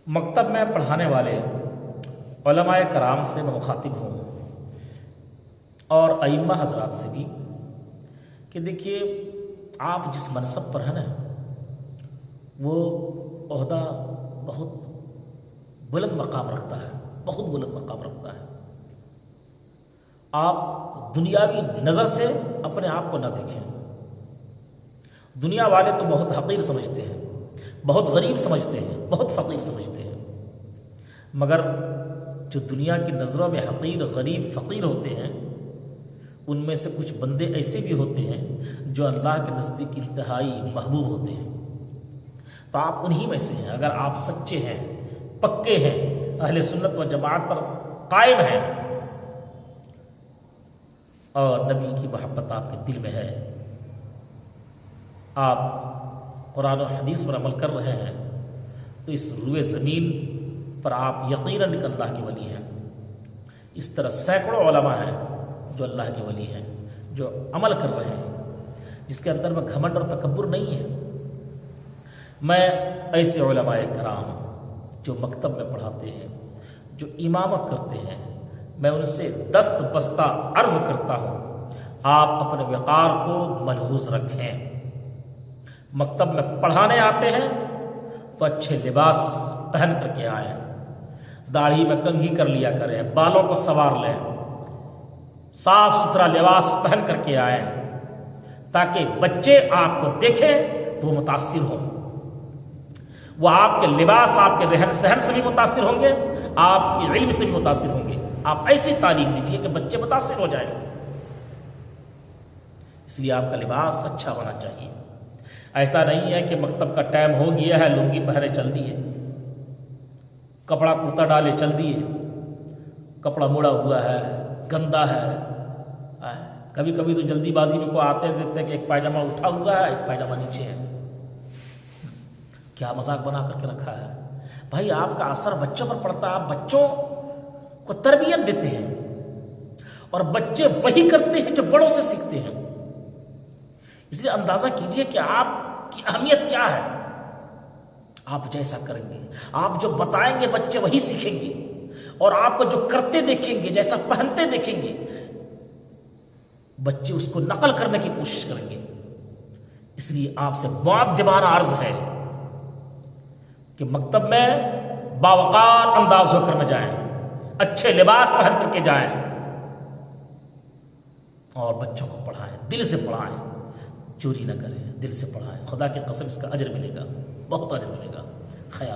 مکتب میں پڑھانے والے علماء کرام سے میں مخاطب ہوں اور ائمہ حضرات سے بھی کہ دیکھیے آپ جس منصب پر ہیں نا وہ عہدہ بہت بلند مقام رکھتا ہے، بہت بلند مقام رکھتا ہے۔ آپ دنیاوی نظر سے اپنے آپ کو نہ دیکھیں۔ دنیا والے تو بہت حقیر سمجھتے ہیں، بہت غریب سمجھتے ہیں، بہت فقیر سمجھتے ہیں، مگر جو دنیا کی نظروں میں حقیر، غریب، فقیر ہوتے ہیں ان میں سے کچھ بندے ایسے بھی ہوتے ہیں جو اللہ کے نزدیک انتہائی محبوب ہوتے ہیں۔ تو آپ انہی میں سے ہیں۔ اگر آپ سچے ہیں، پکے ہیں، اہل سنت و جماعت پر قائم ہیں اور نبی کی محبت آپ کے دل میں ہے، آپ قرآن و حدیث پر عمل کر رہے ہیں، تو اس روئے زمین پر آپ یقیناً کہ اللہ کے ولی ہیں۔ اس طرح سینکڑوں علماء ہیں جو اللہ کے ولی ہیں، جو عمل کر رہے ہیں، جس کے اندر میں گھمنڈ اور تکبر نہیں ہے۔ میں ایسے علماء کرام جو مکتب میں پڑھاتے ہیں، جو امامت کرتے ہیں، میں ان سے دست بستہ عرض کرتا ہوں آپ اپنے وقار کو ملحوظ رکھیں۔ مکتب میں پڑھانے آتے ہیں تو اچھے لباس پہن کر کے آئیں، داڑھی میں کنگھی کر لیا کریں، بالوں کو سنوار لیں، صاف ستھرا لباس پہن کر کے آئیں تاکہ بچے آپ کو دیکھیں تو وہ متاثر ہوں۔ وہ آپ کے لباس، آپ کے رہن سہن سے بھی متاثر ہوں گے، آپ کے علم سے بھی متاثر ہوں گے۔ آپ ایسی تعلیم دیجیے کہ بچے متاثر ہو جائیں۔ اس لیے آپ کا لباس اچھا ہونا چاہیے۔ ایسا نہیں ہے کہ مکتب کا ٹائم ہو گیا ہے لنگی پہنے چل دیے، کپڑا کرتا ڈالے چل دیے، کپڑا مڑا ہوا ہے، گندا ہے۔ کبھی کبھی تو جلدی بازی میں کو آتے دیکھتے کہ ایک پائجامہ اٹھا ہوا ہے، ایک پائجامہ نیچے ہے۔ کیا مذاق بنا کر کے رکھا ہے؟ بھائی آپ کا اثر بچوں پر پڑتا ہے، آپ بچوں کو تربیت دیتے ہیں اور بچے وہی کرتے ہیں جو بڑوں سے سیکھتے ہیں۔ اس لیے اندازہ کیجئے کہ آپ کی اہمیت کیا ہے۔ آپ جیسا کریں گے، آپ جو بتائیں گے بچے وہی سیکھیں گے، اور آپ کو جو کرتے دیکھیں گے، جیسا پہنتے دیکھیں گے، بچے اس کو نقل کرنے کی کوشش کریں گے۔ اس لیے آپ سے مؤدبانہ عرض ہے کہ مکتب میں باوقار انداز ہو کر میں جائیں، اچھے لباس پہن کر کے جائیں اور بچوں کو پڑھائیں، دل سے پڑھائیں، چوری نہ کریں، دل سے پڑھائیں۔ خدا کی قسم اس کا اجر ملے گا، بہت اجر ملے گا۔ خیال